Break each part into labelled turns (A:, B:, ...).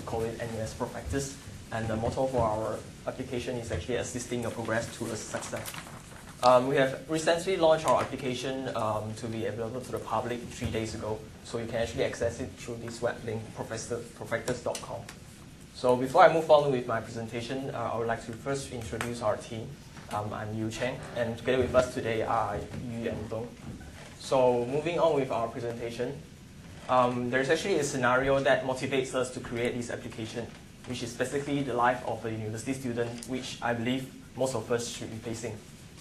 A: call it NUS Prospectus. And the motto for our application is actually assisting your progress towards success. We have recently launched our application to be available to the public 3 days ago. So you can actually access it through this web link, prospectus.com. So before I move on with my presentation, I would like to first introduce our team. I'm Yu Cheng, and together with us today are Yu and Dong. So moving on with our presentation, there's actually a scenario that motivates us to create this application, which is basically the life of a university student, which I believe most of us should be facing.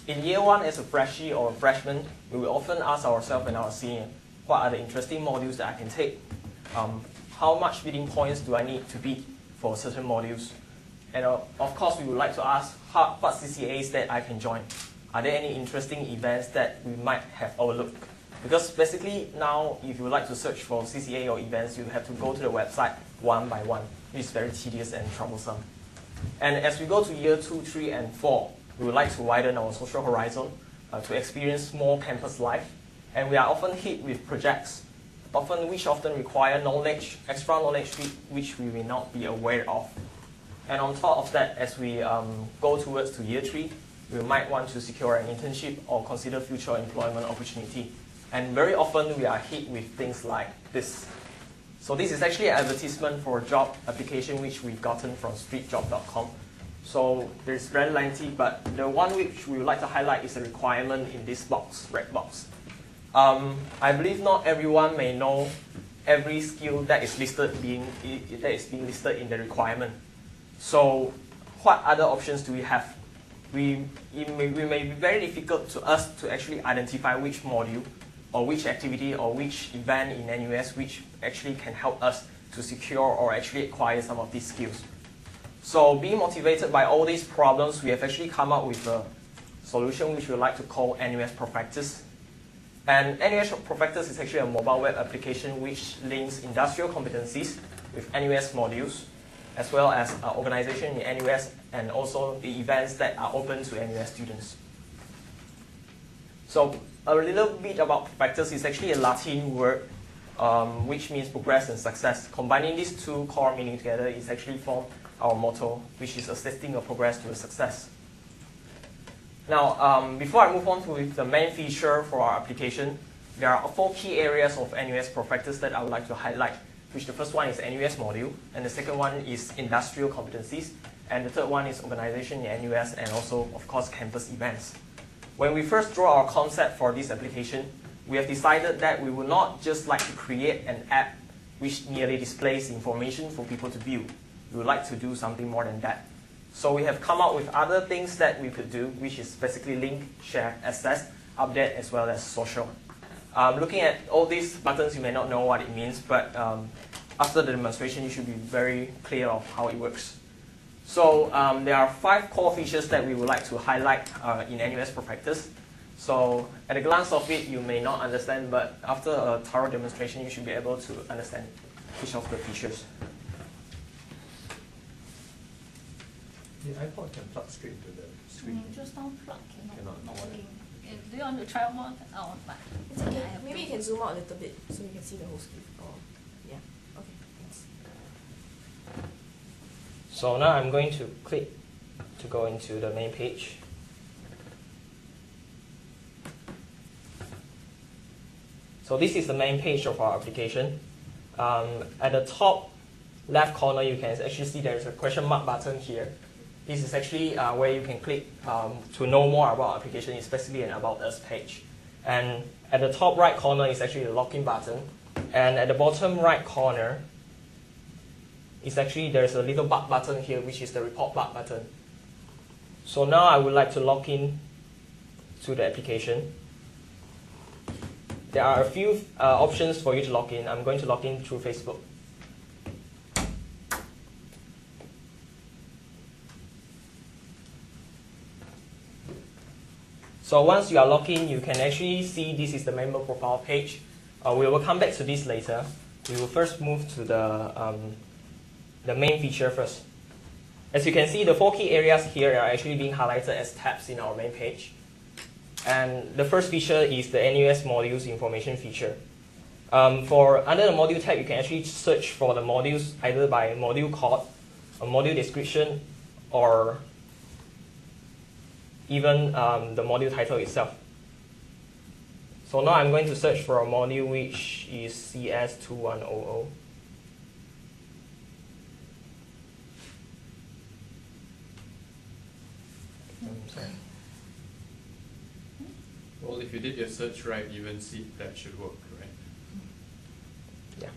A: In year one, as a freshie or a freshman, we will often ask ourselves and our senior, what are the interesting modules that I can take? How much bidding points do I need to bid for certain modules? And of course, we would like to ask what CCAs that I can join. Are there any interesting events that we might have overlooked? Because basically now, if you would like to search for CCA or events, you have to go to the website one by one, which is very tedious and troublesome. And as we go to year 2, 3, and 4, we would like to widen our social horizon to experience more campus life. And we are often hit with projects, which often require knowledge, extra knowledge which we may not be aware of. And on top of that, as we go towards to year 3, we might want to secure an internship or consider future employment opportunity. And very often we are hit with things like this. So this is actually an advertisement for a job application which we've gotten from streetjob.com. So it's very lengthy, but the one which we would like to highlight is a requirement in this box, red box. I believe not everyone may know every skill that is being listed in the requirement. So what other options do we have? It may be very difficult to us to actually identify which module or which activity or which event in NUS which actually can help us to secure or actually acquire some of these skills. So being motivated by all these problems, we have actually come up with a solution which we would like to call NUS Prospectus. And NUS Prospectus is actually a mobile web application which links industrial competencies with NUS modules, as well as organization in NUS and also the events that are open to NUS students. So a little bit about Prospectus is actually a Latin word which means progress and success. Combining these two core meanings together is actually form our motto, which is assisting your progress to success. Now, before I move on to the main feature for our application, there are 4 key areas of NUS Prospectus that I would like to highlight, which the first one is NUS module, and the second one is industrial competencies, and the third one is organization in NUS, and also, of course, campus events. When we first draw our concept for this application, we have decided that we would not just like to create an app which merely displays information for people to view. We would like to do something more than that. So we have come up with other things that we could do, which is basically link, share, access, update, as well as social. Looking at all these buttons, you may not know what it means, but after the demonstration, you should be very clear of how it works. So there are 5 core features that we would like to highlight in NUS Prospectus. So at a glance of it, you may not understand, but after a thorough demonstration, you should be able to understand each of the features.
B: The iPod can plug straight into the screen.
C: Just don't plug,
B: Cannot.
C: not working. Do you want to try one? Oh, but
D: It's okay. Maybe you can zoom out a little bit so you can see the whole screen. Oh, yeah. Okay, thanks.
A: So now I'm going to click to go into the main page. So this is the main page of our application. At the top left corner, you can actually see there is a question mark button here. This is actually where you can click to know more about our application, especially an About Us page. And at the top right corner is actually the login button. And at the bottom right corner, is actually there's a little button here, which is the report button. So now I would like to log in to the application. There are a few options for you to log in. I'm going to log in through Facebook. So once you are logged in, you can actually see this is the member profile page. We will come back to this later. We will first move to the main feature first. As you can see, the 4 key areas here are actually being highlighted as tabs in our main page. And the first feature is the NUS modules information feature. For under the module tab, you can actually search for the modules either by module code, a module description, or even the module title itself. So now I'm going to search for a module which is CS2100.
E: Well, if you did your search right, even see that should work, right?
A: Yeah.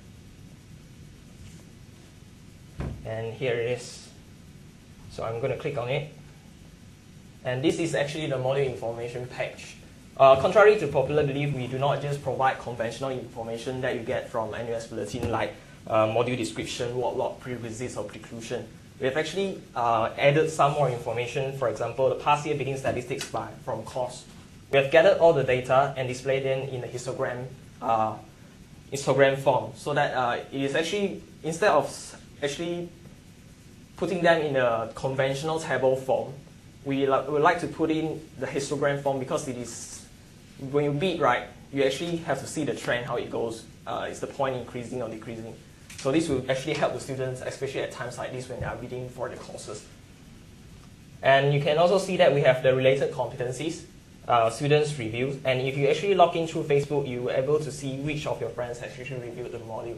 A: And here it is. So I'm going to click on it. And this is actually the module information page. Contrary to popular belief, we do not just provide conventional information that you get from NUS Bulletin like module description, work log, prerequisites, or preclusion. We have actually added some more information, for example, the past year bidding statistics from course. We have gathered all the data and displayed them in the histogram form, so that it is actually, instead of actually putting them in a conventional table form, we would like to put in the histogram form, because it is, when you bid, right, you actually have to see the trend, how it goes. Is the point increasing or decreasing? So this will actually help the students, especially at times like this when they are bidding for the courses. And you can also see that we have the related competencies, students' reviews, and if you actually log in through Facebook, you will be able to see which of your friends has actually reviewed the module.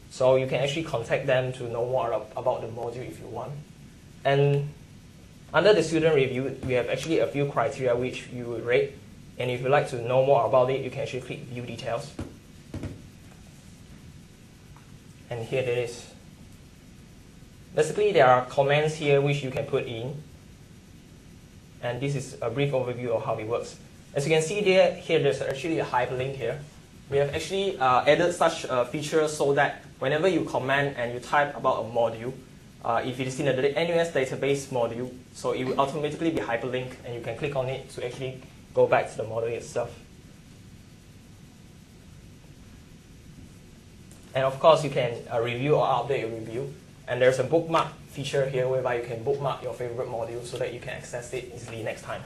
A: So you can actually contact them to know more about the module if you want. And under the student review, we have actually a few criteria which you would rate. And if you'd like to know more about it, you can actually click View Details. And here it is. Basically, there are comments here which you can put in. And this is a brief overview of how it works. As you can see here there's actually a hyperlink here. We have actually added such a feature so that whenever you comment and you type about a module, if it is in the NUS database module, so it will automatically be hyperlinked, and you can click on it to actually go back to the module itself. And of course, you can review or update your review. And there's a bookmark feature here whereby you can bookmark your favorite module so that you can access it easily next time.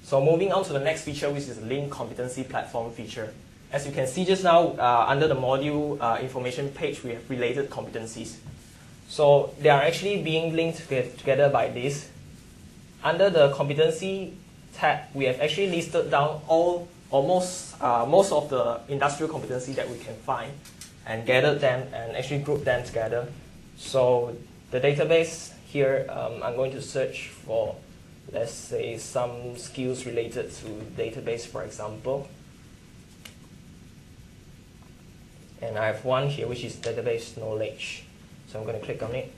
A: So moving on to the next feature, which is the Link Competency Platform feature. As you can see just now, under the module information page, we have related competencies. So they are actually being linked together by this. Under the competency tab, we have actually listed down most of the industrial competency that we can find, and gathered them and actually grouped them together. So the database here, I'm going to search for, let's say, some skills related to database, for example. And I have one here which is database knowledge. So I'm going to click on it.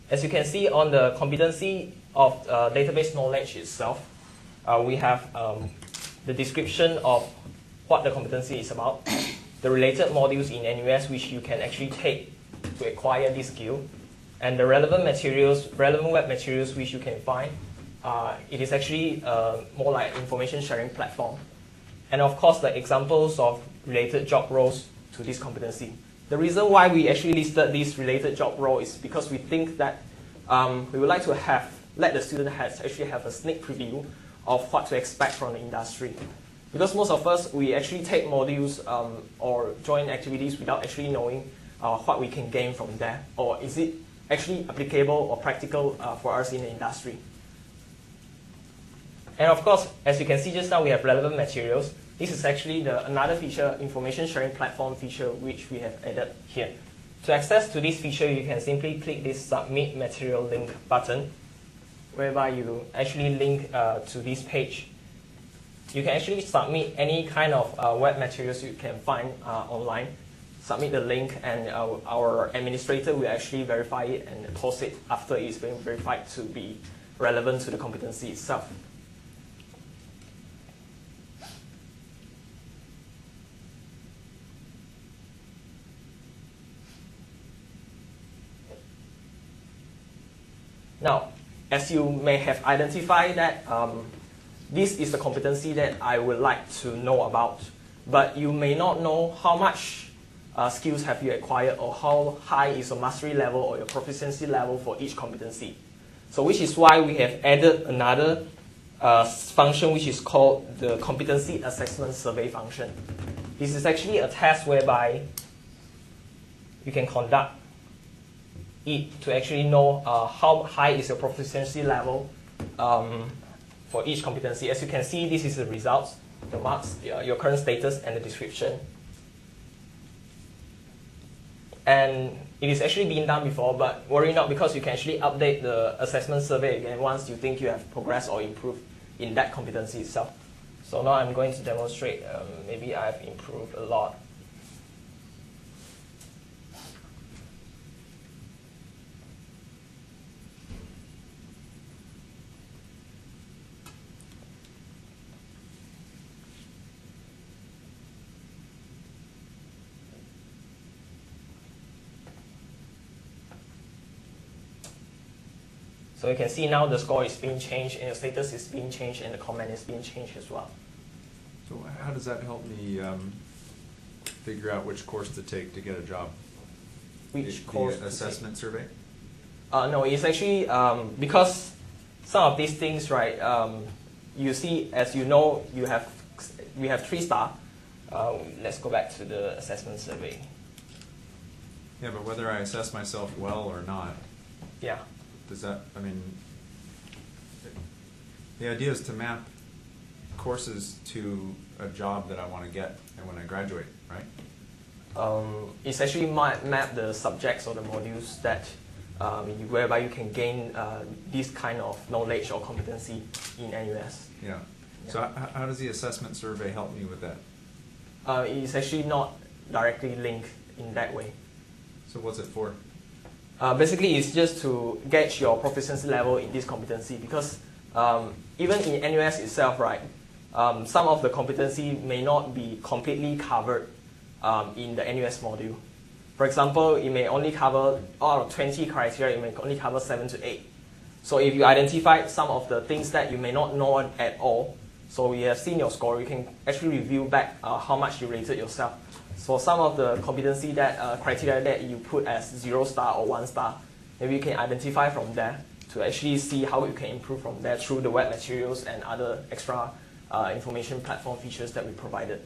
A: As you can see on the competency of database knowledge itself, we have the description of what the competency is about, the related modules in NUS which you can actually take to acquire this skill, and the relevant web materials which you can find. It is actually more like information sharing platform. And of course, the examples of related job roles to this competency. The reason why we actually listed this related job role is because we think that we would like to let the student actually have a sneak preview of what to expect from the industry. Because most of us, we actually take modules or join activities without actually knowing what we can gain from there, or is it actually applicable or practical for us in the industry. And of course, as you can see just now, we have relevant materials. This is actually another feature, information sharing platform feature, which we have added here. To access to this feature, you can simply click this Submit Material Link button, whereby you actually link to this page. You can actually submit any kind of web materials you can find online. Submit the link, and our administrator will actually verify it and post it after it's been verified to be relevant to the competency itself. Now, as you may have identified that this is the competency that I would like to know about, but you may not know how much skills have you acquired, or how high is your mastery level or your proficiency level for each competency. So which is why we have added another function which is called the competency assessment survey function. This is actually a test whereby you can conduct it to actually know how high is your proficiency level for each competency. As you can see, this is the results, the marks, your current status, and the description. And it is actually been done before, but worry not, because you can actually update the assessment survey again once you think you have progressed or improved in that competency itself. So now I'm going to demonstrate, maybe I've improved a lot. So you can see now the score is being changed, and the status is being changed, and the comment is being changed as well.
F: So how does that help me figure out which course to take to get a job?
A: Which course?
F: The assessment survey?
A: No, it's actually because some of these things, right? You see, as you know, we have 3-star. Let's go back to the assessment survey.
F: Yeah, but whether I assess myself well or not.
A: Yeah.
F: Does that, I mean, the idea is to map courses to a job that I want to get and when I graduate, right?
A: It's actually map the subjects or the modules that whereby you can gain this kind of knowledge or competency in NUS.
F: Yeah. So how does the assessment survey help me with that?
A: It's actually not directly linked in that way.
F: So what's it for?
A: Basically, it's just to gauge your proficiency level in this competency, because even in NUS itself, right, some of the competency may not be completely covered in the NUS module. For example, it may only cover, out of 20 criteria, it may only cover 7 to 8. So if you identify some of the things that you may not know at all, so you have seen your score, you can actually review back how much you rated yourself. So some of the competency that criteria that you put as 0-star or 1-star, maybe you can identify from there to actually see how you can improve from there through the web materials and other extra information platform features that we provided.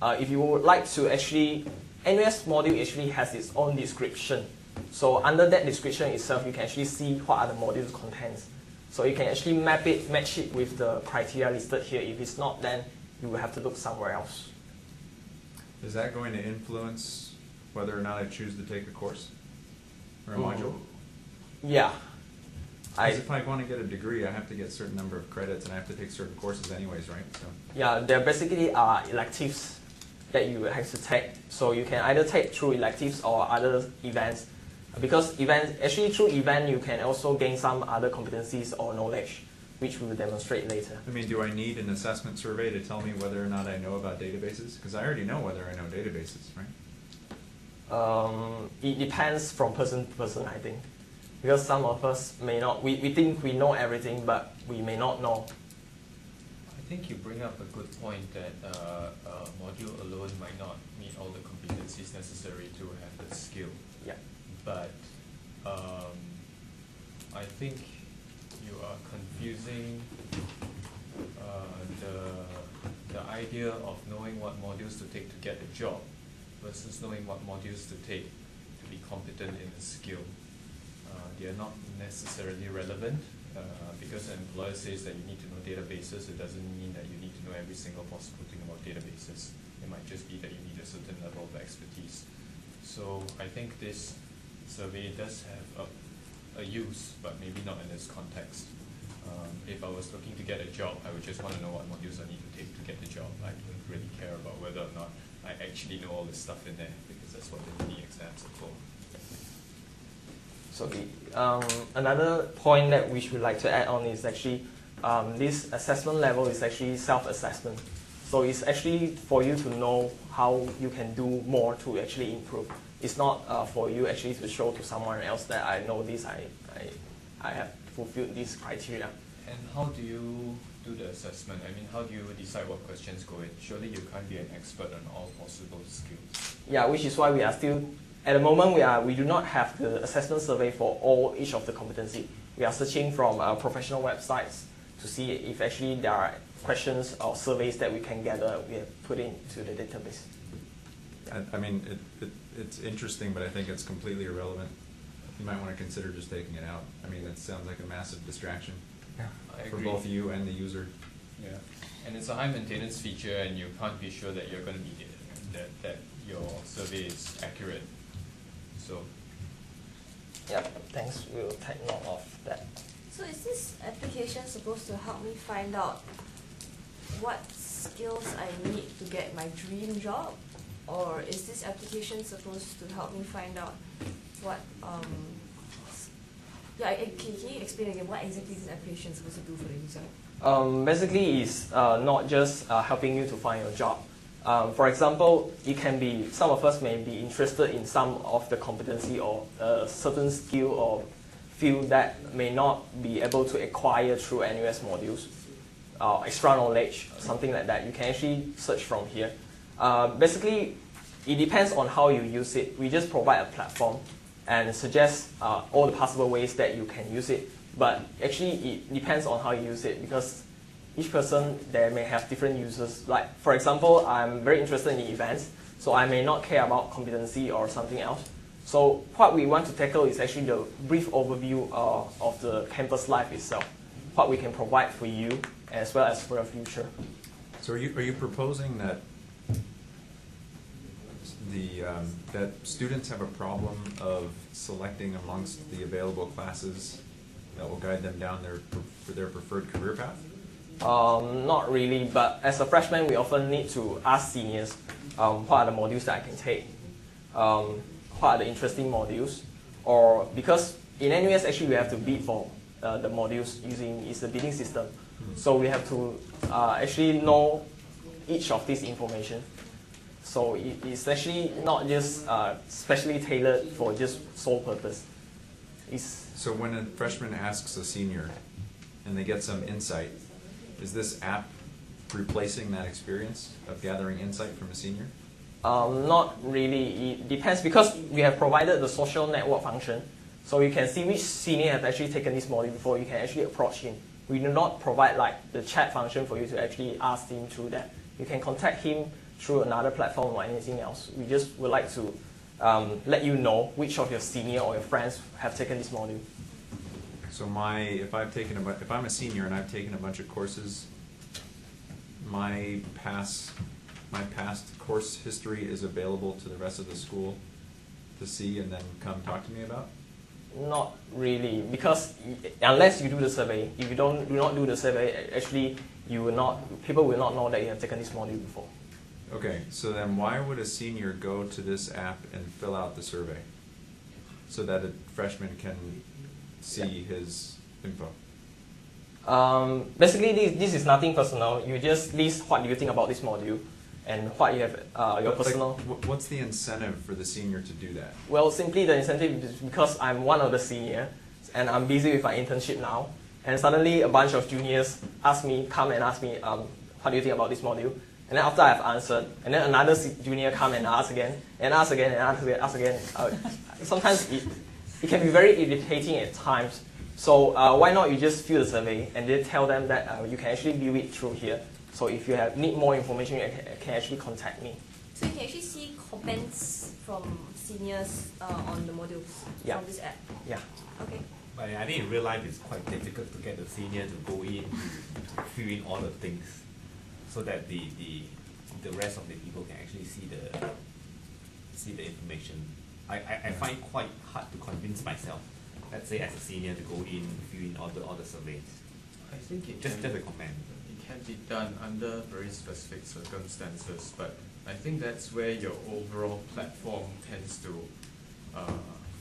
A: If you would like to actually, NUS module actually has its own description. So under that description itself, you can actually see what are the modules contents. So you can actually match it with the criteria listed here. If it's not, then you will have to look somewhere else.
F: Is that going to influence whether or not I choose to take a course or a module?
A: Yeah.
F: Because if I want to get a degree, I have to get a certain number of credits and I have to take certain courses anyways, right? So.
A: Yeah, there basically are electives that you have to take. So you can either take through electives or other events. Because actually through event, you can also gain some other competencies or knowledge, which we will demonstrate later.
F: I mean, do I need an assessment survey to tell me whether or not I know about databases? Because I already know whether I know databases, right?
A: It depends from person to person, I think. Because some of us may not, we think we know everything, but we may not know.
E: I think you bring up a good point that a module alone might not meet all the competencies necessary to have the skill.
A: Yeah.
E: But I think you are confusing the idea of knowing what modules to take to get a job versus knowing what modules to take to be competent in a skill. They are not necessarily relevant because an employer says that you need to know databases. It doesn't mean that you need to know every single possible thing about databases. It might just be that you need a certain level of expertise. So I think this survey does have a use, but maybe not in this context. If I was looking to get a job, I would just want to know what modules I need to take to get the job. I don't really care about whether or not I actually know all this stuff in there, because that's what the mini exams are for.
A: So another point that we should like to add on is actually this assessment level is actually self-assessment. So it's actually for you to know how you can do more to actually improve. It's not for you actually to show to someone else that I know this, I have fulfilled this criteria.
E: And how do you do the assessment? I mean, how do you decide what questions go in? Surely you can't be an expert on all possible skills.
A: Yeah, which is why we are still, at the moment we do not have the assessment survey for each of the competency. We are searching from professional websites to see if actually there are questions or surveys that we can gather, we have put into the database.
F: I mean, it's interesting, but I think it's completely irrelevant. You might want to consider just taking it out. I mean, that sounds like a massive distraction
E: I
F: for
E: agree.
F: both you and the user.
E: Yeah, and it's a high maintenance feature, and you can't be sure that you're going to be that your survey is accurate. So
A: Yeah, thanks. We'll take note of that.
D: So is this application supposed to help me find out what skills I need to get my dream job? Or is this application supposed to help me find out what, can you explain again what exactly this application is supposed to do for the user?
A: Basically, it's not just helping you to find your job. For example, it can be, some of us may be interested in some of the competency or certain skill or field that may not be able to acquire through NUS modules, extra knowledge, something like that. You can actually search from here. Basically, it depends on how you use it. We just provide a platform and suggest all the possible ways that you can use it. But actually, it depends on how you use it, because each person there may have different uses. Like, for example, I'm very interested in events, so I may not care about competency or something else. So what we want to tackle is actually the brief overview of the campus life itself, what we can provide for you as well as for your future.
F: So are you proposing that that students have a problem of selecting amongst the available classes that will guide them down for their preferred career path?
A: Not really, but as a freshman, we often need to ask seniors what are the modules that I can take, what are the interesting modules, or because in NUS actually we have to bid for the modules using the bidding system, so we have to actually know each of this information. So it's actually not just specially tailored for just sole purpose.
F: So when a freshman asks a senior and they get some insight, is this app replacing that experience of gathering insight from a senior?
A: Not really. It depends, because we have provided the social network function, so you can see which senior have actually taken this module before. You can actually approach him. We do not provide like the chat function for you to actually ask him through that. You can contact him through another platform or anything else. We just would like to let you know which of your senior or your friends have taken this module.
F: So if I'm a senior and I've taken a bunch of courses, my past course history is available to the rest of the school to see and then come talk to me about?
A: Not really, because unless you do the survey, if you do not do the survey, actually people will not know that you have taken this module before.
F: Okay, so then why would a senior go to this app and fill out the survey so that a freshman can see his info?
A: Basically, this is nothing personal. You just list what do you think about this module and what you have your personal.
F: What's the incentive for the senior to do that?
A: Well, simply the incentive is because I'm one of the seniors and I'm busy with my internship now, and suddenly a bunch of juniors come and ask me, what do you think about this module? And then after I've answered, and then another junior come and ask again, and ask again, and ask again. Sometimes it can be very irritating at times. So why not you just fill the survey and then tell them that you can actually view it through here. So if you need more information, you can actually contact me.
D: So you can actually see comments from seniors on the modules from this app?
A: Yeah.
D: Okay.
G: But I think in real life it's quite difficult to get the senior to go in, to fill in all the things, so that the rest of the people can actually see the information. I find it quite hard to convince myself, let's say as a senior, to go in, fill in all the surveys.
E: I think it
G: Just a comment.
E: It can be done under very specific circumstances, but I think that's where your overall platform tends to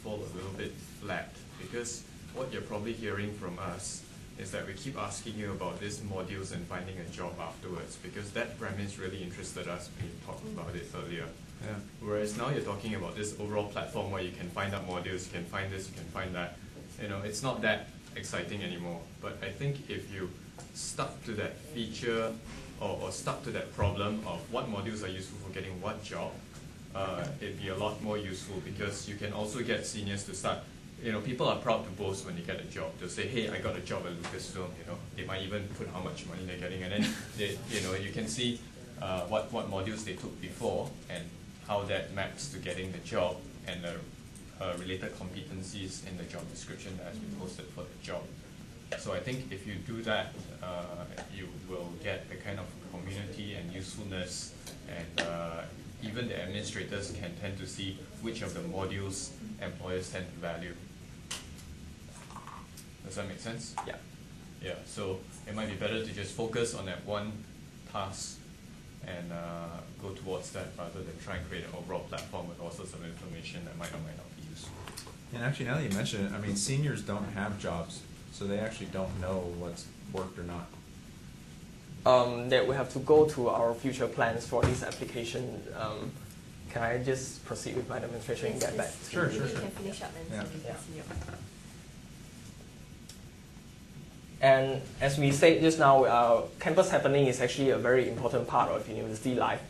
E: fall a little bit flat, because what you're probably hearing from us is that we keep asking you about these modules and finding a job afterwards, because that premise really interested us when you talked about it earlier.
F: Yeah.
E: Whereas now you're talking about this overall platform where you can find out modules, you can find this, you can find that. It's not that exciting anymore. But I think if you stuck to that feature or stuck to that problem of what modules are useful for getting what job, it'd be a lot more useful, because you can also get seniors to start people are proud to boast when they get a job. They'll say, hey, I got a job at Lucasfilm, They might even put how much money they're getting, and then you can see what modules they took before and how that maps to getting the job and the related competencies in the job description that has been posted for the job. So I think if you do that, you will get the kind of community and usefulness, and even the administrators can tend to see which of the modules employers tend to value. Does that make sense?
A: Yeah.
E: Yeah, so it might be better to just focus on that one task and go towards that rather than try and create an overall platform with all sorts of information that might or might not be useful.
F: And actually, now that you mention it, I mean, seniors don't have jobs, so they actually don't know what's worked or not.
A: That we have to go to our future plans for this application. Can I just proceed with my demonstration and get back to
F: Sure,
A: you?
F: sure,
D: You
F: sure.
D: can finish up and
F: Yeah.
D: so we can see your.
A: And as we said just now, campus happening is actually a very important part of university life.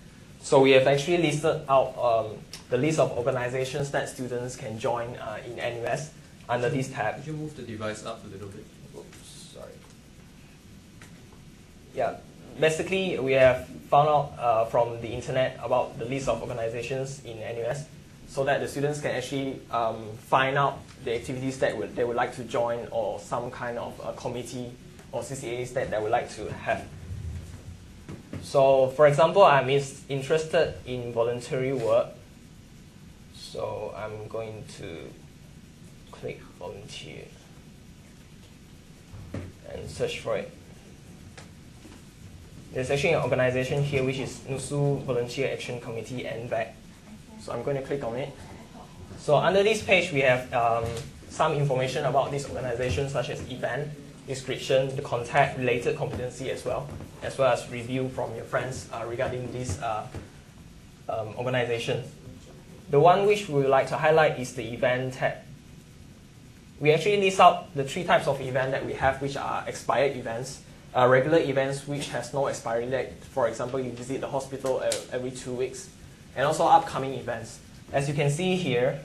A: So we have actually listed out the list of organizations that students can join in NUS under this tab.
E: Could you move the device up a little bit?
A: Oops, sorry. Yeah, basically we have found out from the internet about the list of organizations in NUS so that the students can actually find out the activities that they would like to join, or some kind of committee or CCAs that they would like to have. So for example, I'm interested in voluntary work. So I'm going to click volunteer and search for it. There's actually an organization here which is NUSU Volunteer Action Committee, NVAC. So I'm going to click on it. So under this page, we have some information about this organization, such as event, description, the contact, related competency as well as review from your friends regarding this organization. The one which we would like to highlight is the event tab. We actually list out the 3 types of event that we have, which are expired events, regular events which has no expiry date. For example, you visit the hospital every 2 weeks, and also upcoming events. As you can see here,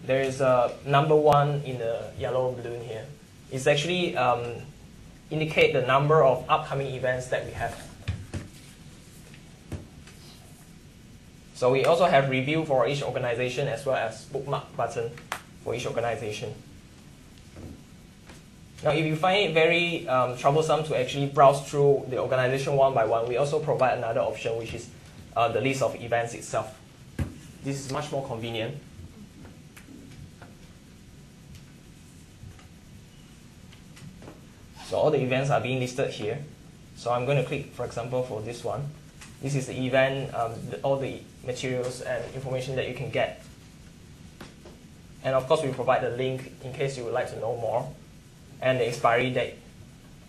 A: there is a number 1 in the yellow balloon here. It's actually indicate the number of upcoming events that we have. So we also have review for each organization as well as bookmark button for each organization. Now, if you find it very troublesome to actually browse through the organization one by one, we also provide another option, which is the list of events itself. This is much more convenient. So all the events are being listed here. So I'm going to click, for example, for this one. This is the event, all the materials and information that you can get. And of course, we provide the link in case you would like to know more, and the expiry date.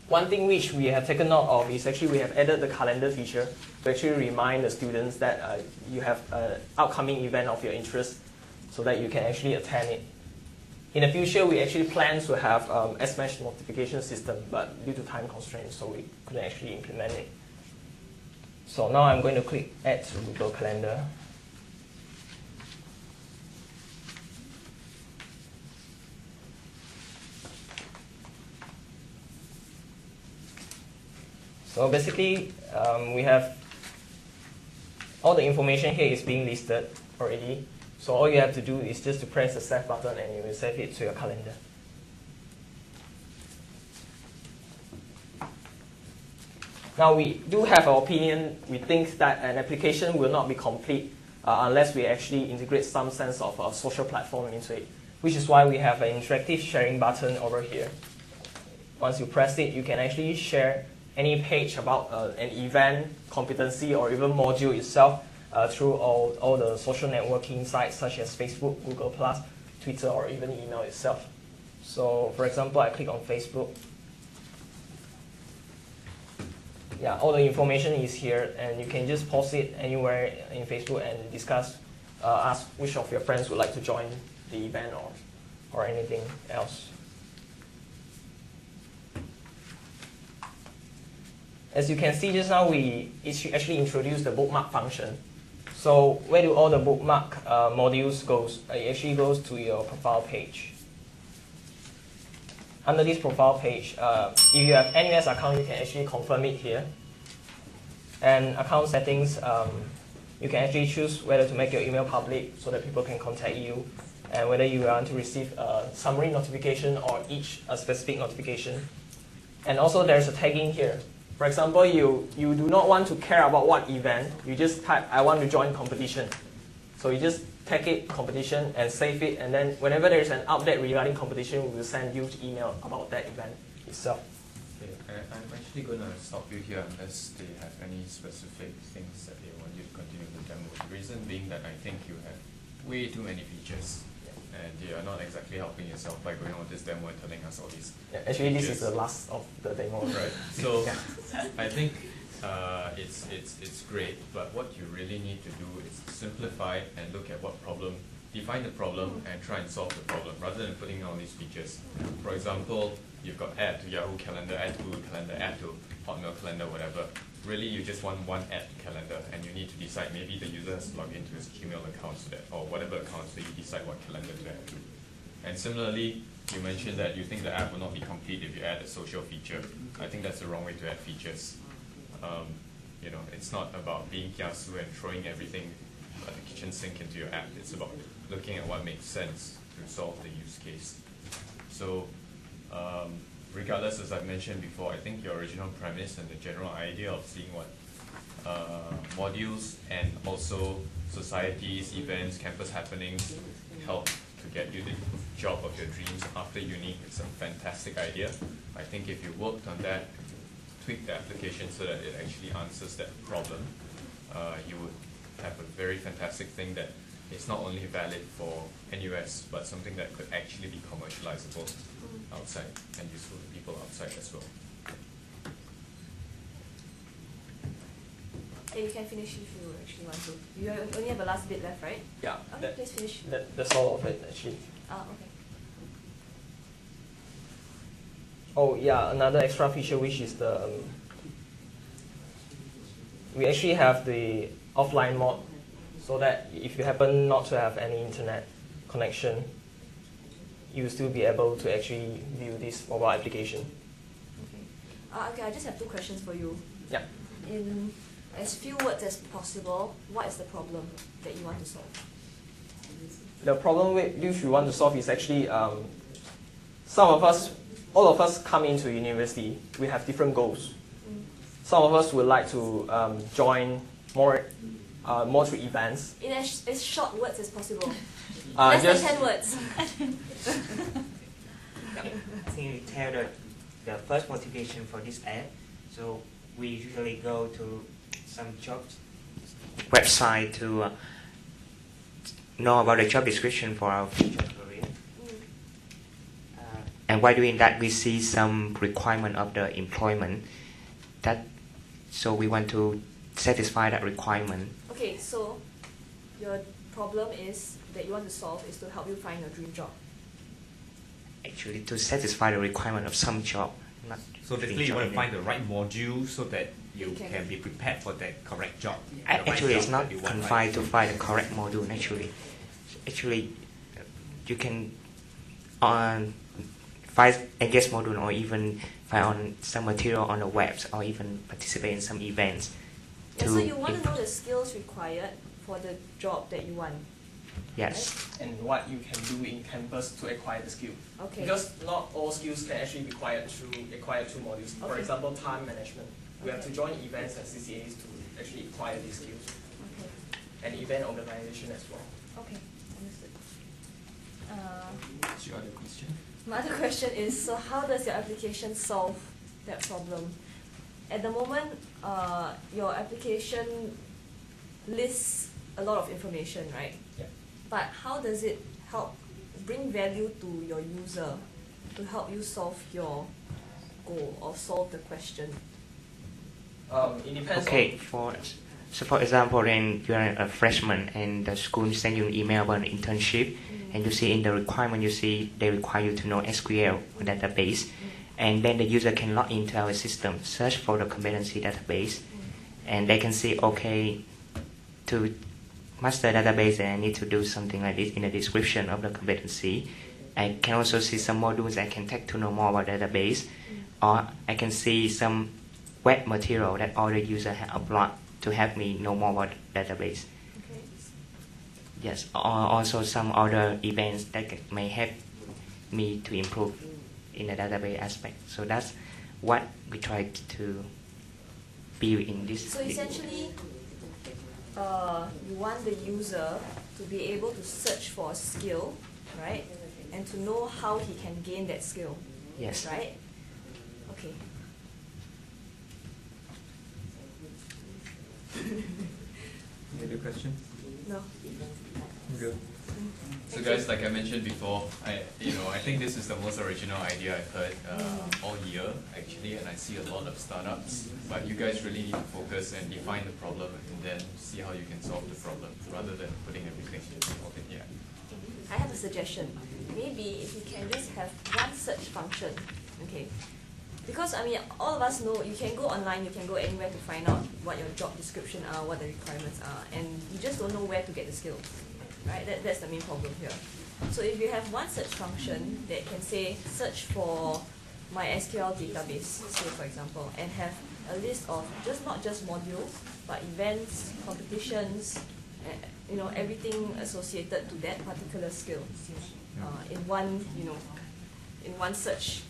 A: One thing which we have taken note of is actually we have added the calendar feature to actually remind the students that you have an upcoming event of your interest so that you can actually attend it. In the future, we actually plan to have SMAsh notification system, but due to time constraints, so we couldn't actually implement it. So now I'm going to click Add to Google Calendar. So basically, we have all the information here is being listed already. So all you have to do is just to press the save button and you will save it to your calendar. Now we do have our opinion. We think that an application will not be complete unless we actually integrate some sense of a social platform into it, which is why we have an interactive sharing button over here. Once you press it, you can actually share any page about an event, competency, or even module itself through all the social networking sites such as Facebook, Google+, Twitter, or even email itself. So for example, I click on Facebook. Yeah, all the information is here, and you can just post it anywhere in Facebook and discuss, ask which of your friends would like to join the event or anything else. As you can see just now, we actually introduced the bookmark function. So where do all the bookmark modules goes? It actually goes to your profile page. under this profile page, if you have NUS account, you can actually confirm it here. And account settings, you can actually choose whether to make your email public so that people can contact you, and whether you want to receive a summary notification or each a specific notification. And also there's a tagging here. For example, you do not want to care about what event, you just type, I want to join competition. So you just tag it competition and save it, and then whenever there's an update regarding competition, we will send you an email about that event itself.
E: Okay, I'm actually going to stop you here unless they have any specific things that they want you to continue the demo. The reason being that I think you have way too many features, and you are not exactly helping yourself by going on this demo and telling us all these.
A: Yeah, actually, this is
E: features.
A: the last of the demo.
E: Right. So I think it's great, but what you really need to do is simplify and look at what problem, define the problem and try and solve the problem rather than putting all these features. For example, you've got add to Yahoo Calendar, add to Google Calendar, add to Hotmail Calendar, whatever. Really, you just want one add to calendar, and you need to decide maybe the user has to log into his Gmail account so that, or whatever account, so you decide what calendar to add to. And similarly, you mentioned that you think the app will not be complete if you add a social feature. I think that's the wrong way to add features. You know, it's not about being kiasu and throwing everything at the kitchen sink into your app. It's about looking at what makes sense to solve the use case. So, regardless, as I've mentioned before, I think your original premise and the general idea of seeing what modules and also societies, events, campus happenings help to get you the job of your dreams after uni, it's a fantastic idea. I think if you worked on that, tweak the application so that it actually answers that problem, you would have a very fantastic thing that is not only valid for NUS, but something that could actually be commercializable outside and useful to people outside as well.
D: Yeah, you can finish if you actually want to. You only have a last bit left, right?
A: Yeah,
D: Okay, please finish.
A: that's all of it actually.
D: Okay.
A: Oh yeah, another extra feature which is the we actually have the offline mode, so that if you happen not to have any internet connection, you will still be able to actually view this mobile application.
D: Okay. Okay, I just have two questions for you.
A: Yeah.
D: In as few words as possible, what is the problem that you want to solve?
A: The problem which we want to solve is actually some of us, all of us come into university, we have different goals. Some of us would like to join more to events.
D: In as short words as possible.
A: Just
D: Less than 10 words.
H: I think we tell the first motivation for this ad. So we usually go to some jobs website to know about the job description for our future career. And while doing that, we see some requirement of the employment. So we want to satisfy that requirement.
D: Okay, so your problem is that you want to solve is to help you find your dream job.
H: Actually, to satisfy the requirement of some job. Not
G: So basically you want to find the right module so that you can be prepared for that correct job. the right
H: Actually, it's
G: job
H: not
G: that you want,
H: confined to find the correct module. Actually, you can find a guest module or even find on some material on the webs or even participate in some events.
D: Yeah, so you want to know the skills required for the job that you want.
H: Yes.
A: And what you can do in campus to acquire the skill.
D: Okay.
A: Because not all skills can actually be acquired through two modules. For
D: Okay.
A: example, time management. We have to
D: Okay.
A: join events and CCAs to actually acquire these skills.
D: Okay.
A: And event organization as well.
D: Okay, understood.
E: What's your other question?
D: My other question is, so how does your application solve that problem? At the moment, your application lists a lot of information, right?
A: Yeah.
D: But how does it help bring value to your user to help you solve your goal or solve the question?
A: It depends
H: Okay.
A: on...
H: So for example, then you are a freshman and the school send you an email about an internship, and you see in the requirement, you see they require you to know SQL or database, and then the user can log into our system, search for the competency database, and they can see, okay, to master database, I need to do something like this in the description of the competency. I can also see some modules I can take to know more about database, or I can see some web material that other user have uploaded to help me know more about database.
D: Okay.
H: Yes, or also some other events that may help me to improve in the database aspect. So that's what we try to build in this.
D: So essentially, you want the user to be able to search for a skill, right? And to know how he can gain that skill.
H: Yes.
D: Right? Okay.
F: Any other question?
D: No.
F: Good.
E: So guys, like I mentioned before, I think this is the most original idea I've heard all year actually, and I see a lot of startups. But you guys really need to focus and define the problem, and then see how you can solve the problem, rather than putting everything in here.
D: I have a suggestion. Maybe if you can just have one search function, okay? Because I mean, all of us know you can go online, you can go anywhere to find out what your job description are, what the requirements are, and you just don't know where to get the skills, right? That's the main problem here. So if you have one search function that can say search for my SQL database, say for example, and have a list of not just modules, but events, competitions, everything associated to that particular skill in one search.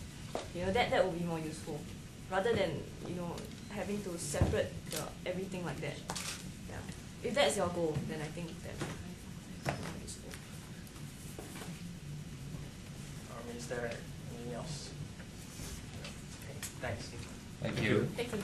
D: That will be more useful rather than having to separate everything like that. Yeah. If that's your goal, then I think that's more useful.
A: Is there anything else? Okay, thanks.
E: Thank you.
D: Thank you.